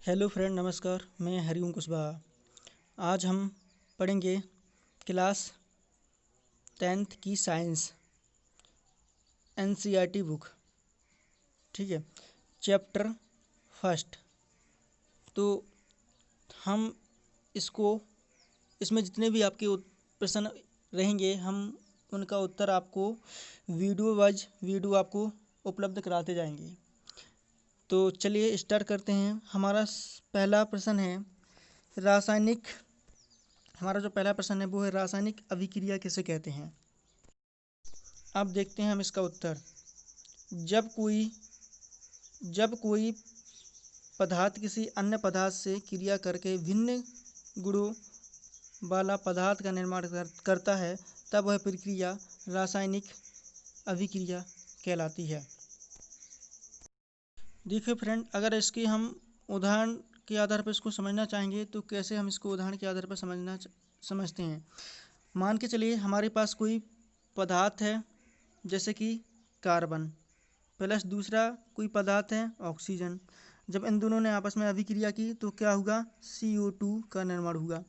Hello friend, नमस्कार। मैं हरिओम कुशवाहा। आज हम पढ़ेंगे क्लास 10th की साइंस एनसीईआरटी बुक। ठीक है, चैप्टर फर्स्ट। तो हम इसको इसमें जितने भी आपके प्रश्न रहेंगे, हम उनका उत्तर आपको वीडियो वाइज वीडियो आपको उपलब्ध कराते जाएंगे। तो चलिए स्टार्ट करते हैं। हमारा पहला प्रश्न है रासायनिक हमारा जो पहला प्रश्न है वो है रासायनिक अभिक्रिया किसे कहते हैं। अब देखते हैं हम इसका उत्तर। जब कोई जब कोई पदार्थ किसी अन्य पदार्थ से क्रिया करके भिन्न गुणों वाला पदार्थ का निर्माण करता है, तब वह प्रक्रिया रासायनिक अभिक्रिया कहलाती है। देखिए फ्रेंड, अगर इसकी हम उदाहरण के आधार पर इसको समझना चाहेंगे तो कैसे हम इसको उदाहरण के आधार पर समझते हैं। मान के चलिए हमारे पास कोई पदार्थ है, जैसे कि कार्बन प्लस दूसरा कोई पदार्थ है ऑक्सीजन। जब इन दोनों ने आपस में अभिक्रिया की तो क्या होगा, CO2 का निर्माण होगा।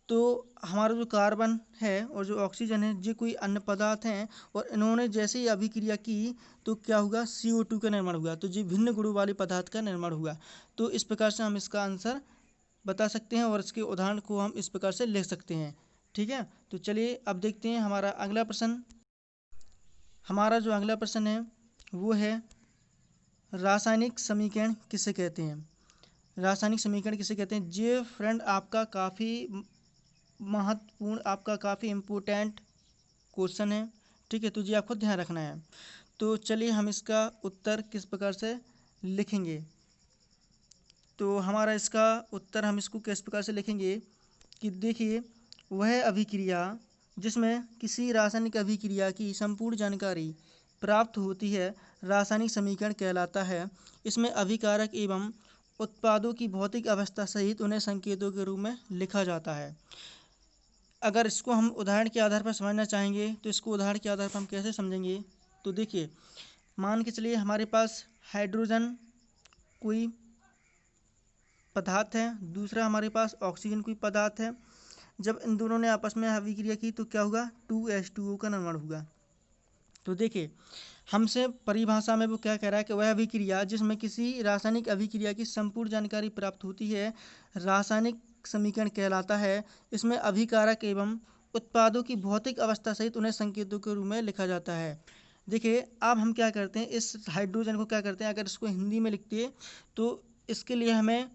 तो हमारा जो कार्बन है और जो ऑक्सीजन है, ये कोई अन्य पदार्थ हैं और इन्होंने जैसे ही अभिक्रिया की तो क्या होगा, CO2 का निर्माण हुआ। तो ये भिन्न गुणों वाले पदार्थ का निर्माण हुआ। तो इस प्रकार से हम इसका आंसर बता सकते हैं और इसके उदाहरण को हम इस प्रकार से लिख सकते हैं। ठीक है, तो चलिए अब देखते हैं हमारा अगला प्रश्न। हमारा जो अगला प्रश्न है वो है रासायनिक समीकरण किसे कहते हैं। रासायनिक समीकरण किसे कहते हैं, ये फ्रेंड आपका काफ़ी महत्वपूर्ण, आपका काफ़ी इम्पोर्टेंट क्वेश्चन है। ठीक है, तो जी आपको ध्यान रखना है। तो चलिए हम इसका उत्तर किस प्रकार से लिखेंगे। तो हमारा इसका उत्तर हम इसको किस प्रकार से लिखेंगे कि देखिए, वह अभिक्रिया जिसमें किसी रासायनिक अभिक्रिया की संपूर्ण जानकारी प्राप्त होती है रासायनिक समीकरण कहलाता है। इसमें अभिकारक एवं उत्पादों की भौतिक अवस्था सहित उन्हें संकेतों के रूप में लिखा जाता है। अगर इसको हम उदाहरण के आधार पर समझना चाहेंगे तो इसको उदाहरण के आधार पर हम कैसे समझेंगे। तो देखिए, मान के चलिए हमारे पास हाइड्रोजन कोई पदार्थ है, दूसरा हमारे पास ऑक्सीजन कोई पदार्थ है। जब इन दोनों ने आपस में अभिक्रिया की तो क्या होगा, 2H2O का निर्माण होगा। तो देखिए, हमसे परिभाषा में वो क्या कह रहा है कि वह अभिक्रिया जिसमें किसी रासायनिक अभिक्रिया की संपूर्ण जानकारी प्राप्त होती है रासायनिक समीकरण कहलाता है। इसमें अभिकारक एवं उत्पादों की भौतिक अवस्था सहित उन्हें संकेतों के रूप में लिखा जाता है। देखिए, अब हम क्या करते हैं, इस हाइड्रोजन को क्या करते हैं, अगर इसको हिंदी में लिखते हैं तो इसके लिए हमें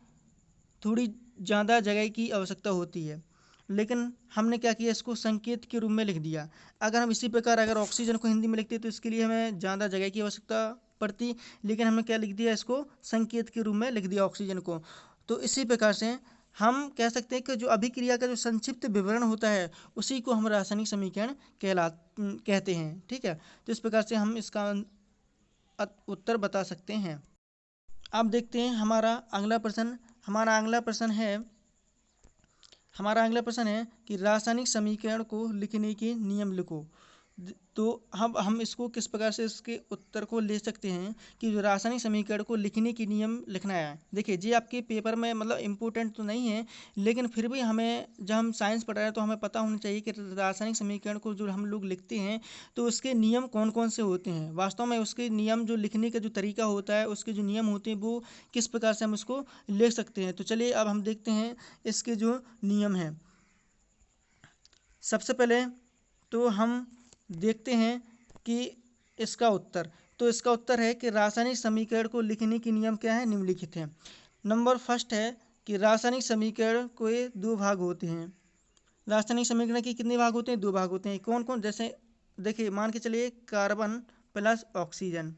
थोड़ी ज़्यादा जगह की आवश्यकता होती है, लेकिन हमने क्या किया, इसको संकेत के रूप में लिख दिया। अगर हम इसी प्रकार अगर ऑक्सीजन को हिंदी में लिखते तो इसके लिए हमें ज़्यादा जगह की आवश्यकता पड़ती, लेकिन हमने क्या लिख दिया, इसको संकेत के रूप में लिख दिया ऑक्सीजन को। तो इसी प्रकार से हम कह सकते हैं कि जो अभिक्रिया का जो संक्षिप्त विवरण होता है उसी को हम रासायनिक समीकरण कहते हैं। ठीक है, तो इस प्रकार से हम इसका उत्तर बता सकते हैं। अब देखते हैं हमारा अगला प्रश्न। हमारा अगला प्रश्न है कि रासायनिक समीकरण को लिखने के नियम लिखो। तो हम इसको किस प्रकार से इसके उत्तर को ले सकते हैं कि जो रासायनिक समीकरण को लिखने के नियम लिखना है। देखिए, ये आपके पेपर में मतलब इम्पोर्टेंट तो नहीं है, लेकिन फिर भी हमें जब हम साइंस पढ़ रहे हैं तो हमें पता होना चाहिए कि रासायनिक समीकरण को जो हम लोग लिखते हैं तो उसके नियम कौन कौन से होते हैं। वास्तव में उसके नियम, जो लिखने का जो तरीका होता है, उसके जो नियम होते हैं वो किस प्रकार से हम उसको लिख सकते हैं। तो चलिए अब हम देखते हैं इसके जो नियम हैं। सबसे पहले तो हम देखते हैं कि इसका उत्तर है कि रासायनिक समीकरण को लिखने के नियम क्या है, निम्नलिखित हैं। नंबर फर्स्ट है कि रासायनिक समीकरण के दो भाग होते हैं। रासायनिक समीकरण के कितने भाग होते हैं, दो भाग होते हैं। कौन कौन, जैसे देखिए मान के चलिए कार्बन प्लस ऑक्सीजन।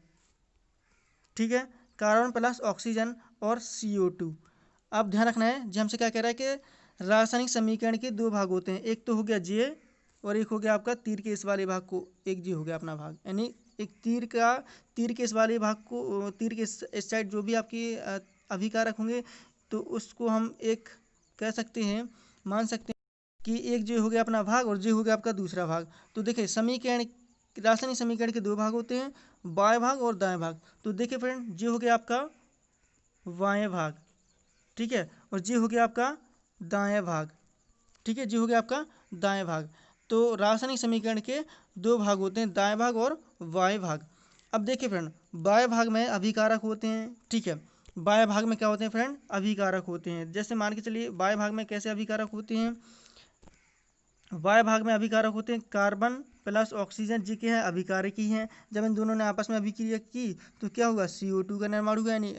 ठीक है, कार्बन प्लस ऑक्सीजन और CO2। अब ध्यान रखना है, जी हमसे क्या कह रहा है कि रासायनिक समीकरण के दो भाग होते हैं। एक तो हो गया जे और एक हो गया आपका तीर के इस वाले भाग को, एक जी हो गया अपना भाग, यानी एक तीर के इस वाले भाग को, तीर के इस साइड जो भी आपकी अभिकारक होंगे तो उसको हम एक कह सकते हैं, मान सकते हैं कि एक जे हो गया अपना भाग और जे हो गया आपका दूसरा भाग। तो देखिए, रासायनिक समीकरण के दो भाग होते हैं, बाएं भाग और दाएं भाग। तो देखिए फ्रेंड, जे हो गया आपका बाएं भाग ठीक है, और जी हो गया आपका दायां भाग। ठीक है, जी हो गया आपका दाएं भाग। तो रासायनिक समीकरण के दो भाग होते हैं, दाएं भाग और बाएं भाग। अब देखिए फ्रेंड, बाएं भाग में अभिकारक होते हैं। ठीक है, बाएं भाग में क्या होते हैं फ्रेंड, अभिकारक होते हैं। जैसे मान के चलिए बाएं भाग में कैसे अभिकारक होते हैं, बाएं भाग में अभिकारक होते हैं कार्बन प्लस ऑक्सीजन जी के हैं अभिकारक ही हैं। जब इन दोनों ने आपस में अभिक्रिया की तो क्या हुआ, CO2 का निर्माण हुआ, यानी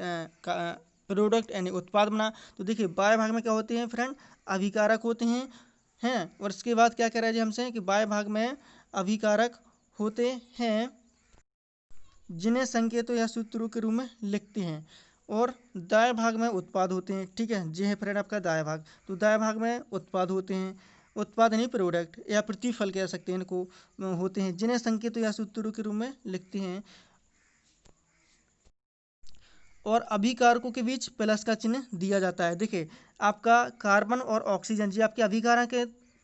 प्रोडक्ट यानी उत्पाद बना। तो देखिए बाएं भाग में क्या होते हैं फ्रेंड, अभिकारक होते हैं। और इसके बाद क्या कह रहा है जी हमसे कि बाएं भाग में अभिकारक होते हैं जिन्हें संकेतों या सूत्रों के रूप में लिखते हैं, और दाएं भाग में उत्पाद होते हैं। ठीक है, ये है फ्रेंड आपका दाएं भाग। तो दाएं भाग में उत्पाद होते हैं, उत्पाद नहीं प्रोडक्ट या प्रतिफल कह सकते हैं इनको, होते हैं जिन्हें संकेतों या सूत्रों के रूप में लिखते हैं। और अभिकारकों के बीच प्लस का चिन्ह दिया जाता है। देखिए आपका कार्बन और ऑक्सीजन जी आपके अभिकारक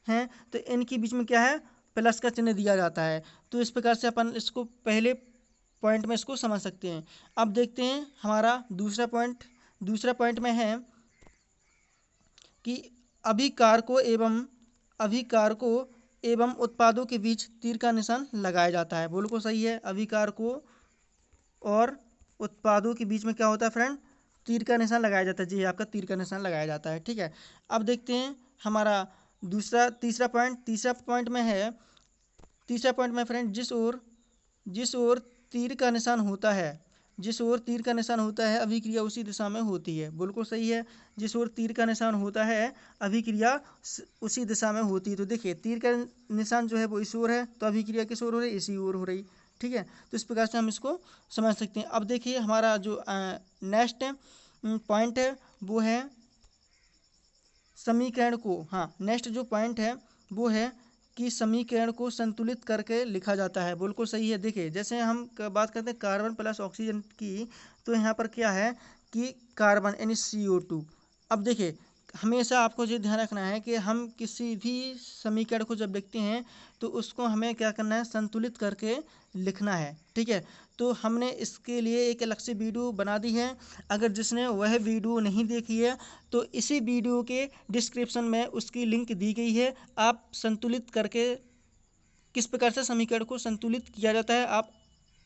हैं, तो इनके बीच में क्या है, प्लस का चिन्ह दिया जाता है। तो इस प्रकार से अपन इसको पहले पॉइंट में इसको समझ सकते हैं। अब देखते हैं हमारा दूसरा पॉइंट। दूसरा पॉइंट में है कि अभिकारकों एवं उत्पादों के बीच तीर का निशान लगाया जाता है। बोलो को सही है, अभिकारकों और उत्पादों के बीच में क्या होता है फ्रेंड, तीर का निशान लगाया जाता है। जी आपका तीर का निशान लगाया जाता है। ठीक है, अब देखते हैं हमारा तीसरा पॉइंट में है। तीसरा पॉइंट में फ्रेंड, जिस ओर तीर का निशान होता है, जिस ओर तीर का निशान होता है अभिक्रिया उसी दिशा में होती है। बिल्कुल सही है, जिस ओर तीर का निशान होता है अभिक्रिया उसी दिशा में होती है। तो देखिए तीर का निशान जो है वो इस ओर है, तो अभिक्रिया किस ओर हो रही, इसी ओर हो रही। ठीक है, तो इस प्रकार से हम इसको समझ सकते हैं। अब देखिए हमारा जो नेक्स्ट पॉइंट है वो है समीकरण को, हाँ नेक्स्ट जो पॉइंट है वो है कि समीकरण को संतुलित करके लिखा जाता है। बिल्कुल सही है। देखिए जैसे हम बात करते हैं कार्बन प्लस ऑक्सीजन की, तो यहाँ पर क्या है कि कार्बन यानी CO2। अब देखिए हमेशा आपको ये ध्यान रखना है कि हम किसी भी समीकरण को जब लिखते हैं तो उसको हमें क्या करना है, संतुलित करके लिखना है। ठीक है, तो हमने इसके लिए एक अलग से वीडियो बना दी है। अगर जिसने वह वीडियो नहीं देखी है तो इसी वीडियो के डिस्क्रिप्शन में उसकी लिंक दी गई है। आप संतुलित करके किस प्रकार से समीकरण को संतुलित किया जाता है, आप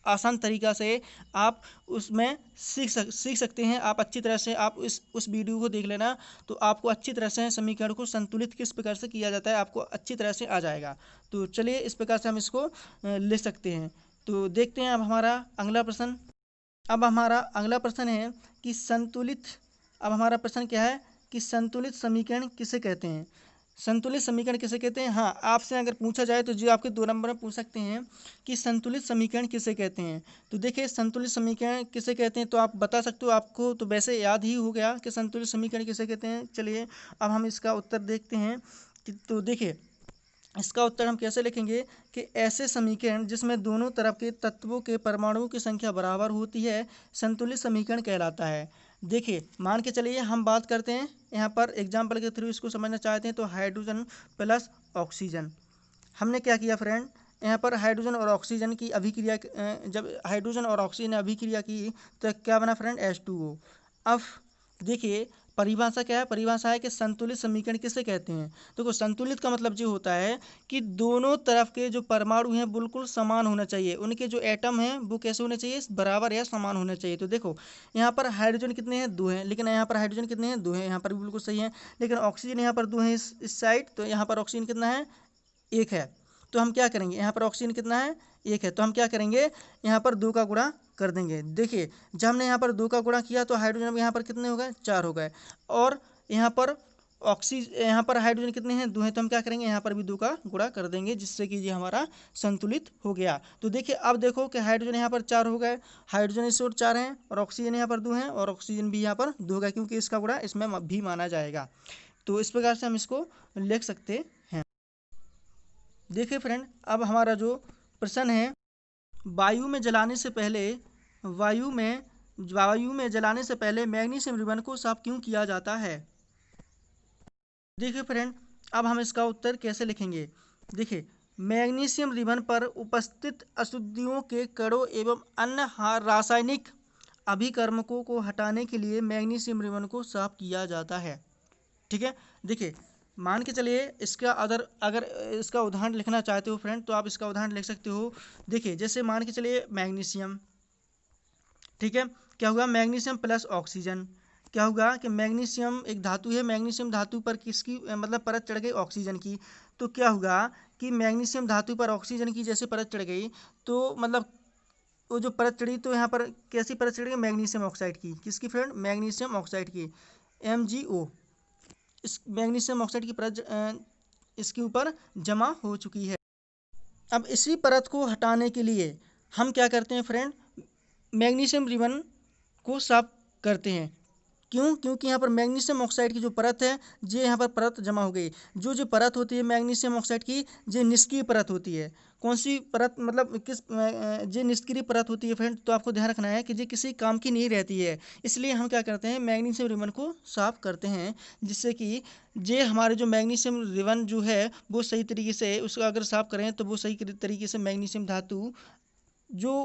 आसान तरीका से आप उसमें सीख सकते हैं। आप अच्छी तरह से आप उस वीडियो को देख लेना, तो आपको अच्छी तरह से समीकरण को संतुलित किस प्रकार से किया जाता है आपको अच्छी तरह से आ जाएगा। तो चलिए इस प्रकार से हम इसको ले सकते हैं। तो देखते हैं अब हमारा अगला प्रश्न। अब हमारा अगला प्रश्न है कि अब हमारा प्रश्न क्या है कि संतुलित समीकरण किसे कहते हैं। संतुलित समीकरण किसे कहते हैं, हाँ आपसे अगर पूछा जाए तो जो आपके 2 नंबर में पूछ सकते हैं कि संतुलित समीकरण किसे कहते हैं। तो देखिए संतुलित समीकरण किसे कहते हैं तो आप बता सकते हो, आपको तो वैसे याद ही हो गया कि संतुलित समीकरण किसे कहते हैं। चलिए अब हम इसका उत्तर देखते हैं तो देखिए इसका उत्तर हम कैसे लिखेंगे कि ऐसे समीकरण जिसमें दोनों तरफ के तत्वों के परमाणुओं की संख्या बराबर होती है संतुलित समीकरण कहलाता है। देखिए मान के चलिए हम बात करते हैं यहाँ पर एग्जाम्पल के थ्रू इसको समझना चाहते हैं, तो हाइड्रोजन प्लस ऑक्सीजन। हमने क्या किया फ्रेंड, यहाँ पर हाइड्रोजन और ऑक्सीजन की अभिक्रिया, जब हाइड्रोजन और ऑक्सीजन ने अभिक्रिया की तो क्या बना फ्रेंड, H2O। अब देखिए परिभाषा क्या है, परिभाषा है कि संतुलित समीकरण किसे कहते हैं। देखो संतुलित का मतलब जो होता है कि दोनों तरफ के जो परमाणु हैं बिल्कुल समान होना चाहिए, उनके जो एटम हैं वो कैसे होने चाहिए, बराबर या समान होने चाहिए। तो देखो यहाँ पर हाइड्रोजन कितने हैं, 2 हैं, लेकिन यहाँ पर हाइड्रोजन कितने हैं, 2 हैं, यहाँ पर भी बिल्कुल सही है। लेकिन ऑक्सीजन यहाँ पर 2 हैं इस साइड, तो यहाँ पर ऑक्सीजन कितना है, 1 है। तो हम क्या करेंगे, यहाँ पर ऑक्सीजन कितना है, 1 है, तो हम क्या करेंगे यहाँ पर 2 का गुणा कर देंगे। देखिए जब हमने यहाँ पर 2 का गुणा किया तो हाइड्रोजन यहाँ पर कितने हो गए, 4 हो गए। और यहाँ पर हाइड्रोजन कितने हैं, 2 हैं, तो हम क्या करेंगे यहाँ पर भी 2 का गुणा कर देंगे, जिससे कि ये हमारा संतुलित हो गया। तो देखिए अब देखो कि हाइड्रोजन यहाँ पर 4 हो गए, हाइड्रोजन इस ओर 4 हैं और ऑक्सीजन यहाँ पर 2 हैं, और ऑक्सीजन भी यहाँ पर 2 होगा क्योंकि इसका गुणा इसमें भी माना जाएगा। तो इस प्रकार से हम इसको लिख सकते हैं। देखिए फ्रेंड अब हमारा जो प्रश्न है, वायु में जलाने से पहले मैग्नीशियम रिबन को साफ क्यों किया जाता है। देखिए फ्रेंड अब हम इसका उत्तर कैसे लिखेंगे। देखिए मैग्नीशियम रिबन पर उपस्थित अशुद्धियों के कणों एवं अन्य रासायनिक अभिकर्मकों को हटाने के लिए मैग्नीशियम रिबन को साफ किया जाता है। ठीक है, देखिए मान के चलिए इसका अगर इसका उदाहरण लिखना चाहते हो फ्रेंड तो आप इसका उदाहरण लिख सकते हो। देखिए जैसे मान के चलिए मैग्नीशियम, ठीक है, क्या हुआ मैग्नीशियम प्लस ऑक्सीजन, क्या होगा कि मैग्नीशियम एक धातु है, मैग्नीशियम धातु पर किसकी मतलब परत चढ़ गई ऑक्सीजन की, तो क्या होगा कि मैग्नीशियम धातु पर ऑक्सीजन की जैसे परत चढ़ गई तो मतलब वो जो परत चढ़ी तो यहाँ पर कैसी परत चढ़ गई मैग्नीशियम ऑक्साइड की, किसकी फ्रेंड मैग्नीशियम ऑक्साइड की MgO, इस मैग्नीशियम ऑक्साइड की परत इसके ऊपर जमा हो चुकी है। अब इसी परत को हटाने के लिए हम क्या करते हैं फ्रेंड, मैग्नीशियम रिबन को साफ करते हैं। क्यों? क्योंकि यहाँ पर मैग्नीशियम ऑक्साइड की जो परत है ये यहाँ पर परत जमा हो गई। जो परत होती है मैग्नीशियम ऑक्साइड की ये निष्क्रिय परत होती है। कौन सी परत मतलब ये निष्क्रिय परत होती है फ्रेंड, तो आपको ध्यान रखना है कि ये किसी काम की नहीं रहती है। इसलिए हम क्या करते हैं मैग्नीशियम रिबन को साफ करते हैं, जिससे कि ये हमारे जो मैग्नीशियम रिबन जो है वो सही तरीके से उसको अगर साफ करें तो वो सही तरीके से मैग्नीशियम धातु जो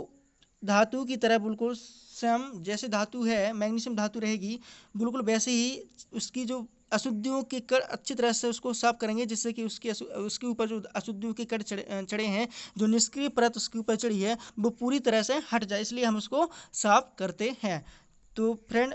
धातु की तरह बिल्कुल सेम जैसे धातु है मैग्नीशियम धातु रहेगी बिल्कुल वैसे ही उसकी जो अशुद्धियों के कण अच्छी तरह से उसको साफ करेंगे, जिससे कि उसके ऊपर जो अशुद्धियों के कण चढ़े हैं, जो निष्क्रिय परत उसके ऊपर चढ़ी है वो पूरी तरह से हट जाए, इसलिए हम उसको साफ करते हैं। तो फ्रेंड